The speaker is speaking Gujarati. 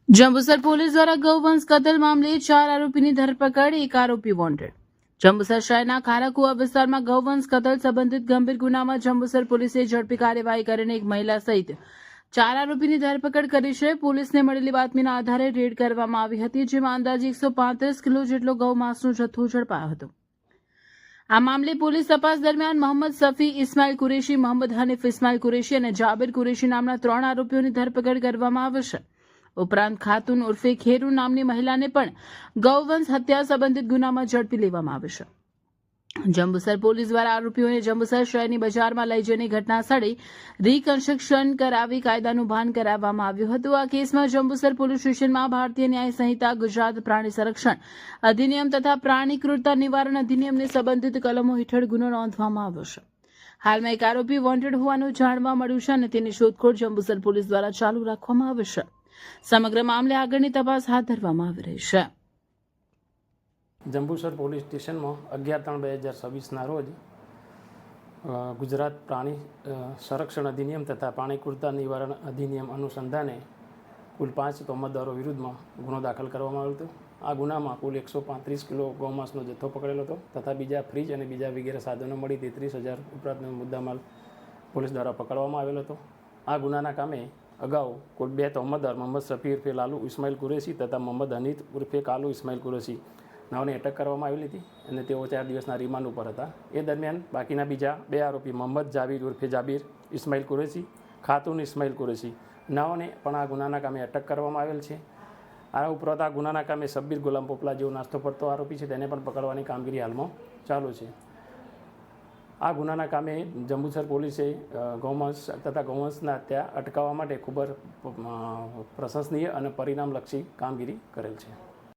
જંબુસર પોલીસ દ્વારા ગૌવંશ કતલ મામલે 4 આરોપીની ધરપકડ, 1 આરોપી વોન્ટેડ. જંબુસર શહેરના ખારાકુવા વિસ્તારમાં ગૌવંશ કતલ સંબંધિત ગંભીર ગુનામાં જંબુસર પોલીસે ઝડપી કાર્યવાહી કરીને એક મહિલા સહિત 4 આરોપીની ધરપકડ કરી છે. પોલીસને મળેલી બાતમીના આધારે રેડ કરવામાં આવી હતી, જેમાં અંદાજે 135 કિલો જેટલો ગૌમાંસનો જથ્થો ઝડપાયો હતો. આ મામલે પોલીસ તપાસ દરમિયાન મોહમ્મદ સફી ઇસ્માઇલ કુરેશી, મોહમ્મદ હનીફ ઇસ્માઇલ કુરેશી અને જાબિર કુરેશી નામના 3 આરોપીઓની ધરપકડ કરવામાં આવી છે. ઉપરાંત ખાતુન ઉર્ફે ખેરુ નામની મહિલાને પણ ગૌવંશ હત્યા સંબંધિત ગુનામાં ઝડપી લેવામાં આવી છે. જંબુસર પોલીસ દ્વારા આરોપીઓને જંબુસર શહેરની બજારમાં લઈ જઈને ઘટના સ્થળે રીકન્સ્ટ્રક્શન કરાવી કાયદાનું ભાન કરાવવામાં આવ્યું હતું. આ કેસમાં જંબુસર પોલીસ સ્ટેશનમાં ભારતીય ન્યાય સંહિતા, ગુજરાત પ્રાણી સંરક્ષણ અધિનિયમ તથા પ્રાણી ક્રૂરતા નિવારણ અધિનિયમની સંબંધિત કલમો હેઠળ ગુનો નોંધવામાં આવ્યો છે. હાલમાં એક આરોપી વોન્ટેડ હોવાનું જાણવા મળ્યું છે અને તેની શોધખોળ જંબુસર પોલીસ દ્વારા ચાલુ રાખવામાં આવી છે. સમગ્ર મામલે આગળની તપાસ હાથ ધરવામાં આવી રહી છે. જંબુસર પોલીસ સ્ટેશનમાં 11/3/2026ના રોજ ગુજરાત પ્રાણી સંરક્ષણ અધિનિયમ તથા પ્રાણી ક્રૂરતા નિવારણ અધિનિયમ અનુસંધાને કુલ 5 તોમતદારો વિરુદ્ધમાં ગુનો દાખલ કરવામાં આવ્યો હતો. આ ગુનામાં કુલ 135 કિલો ગૌમાંસનો જથ્થો પકડેલો હતો તથા બીજા ફ્રીજ અને બીજા વગેરે સાધનો મળી 33,000 ઉપરાંતનો મુદ્દામાલ પોલીસ દ્વારા પકડવામાં આવેલો હતો. આ ગુનાના કામે અગાઉ કુલ 2 તોમતદાર મોહમ્મદ સફી ઉર્ફે લાલુ ઇસ્માઇલ કુરેશી તથા મોહમ્મદ હનીફ ઉર્ફે કાલુ ઇસ્માઇલ કુરેશી નાઓને અટક કરવામાં આવેલી હતી અને તેઓ 4 દિવસના રિમાન્ડ ઉપર હતા. એ દરમિયાન બાકીના બીજા 2 આરોપી મોહમ્મદ જાબીર ઉર્ફે જાબીર ઇસ્માઇલ કુરેશી, ખાતુન ઇસ્માઇલ કુરેશી નાઓને પણ આ ગુનાના કામે અટક કરવામાં આવેલ છે. આ ઉપરાંત આ ગુનાના કામે શબ્બીર ગુલામ પોપલા જેવો નાસ્તો પડતો આરોપી છે, તેને પણ પકડવાની કામગીરી હાલમાં ચાલુ છે. આ ગુનાના કામે જંબુસર પોલીસે ગૌમાંસ તથા ગૌવંશના હત્યા અટકાવવા માટે ખૂબ જ પ્રશંસનીય અને પરિણામલક્ષી કામગીરી કરેલ છે.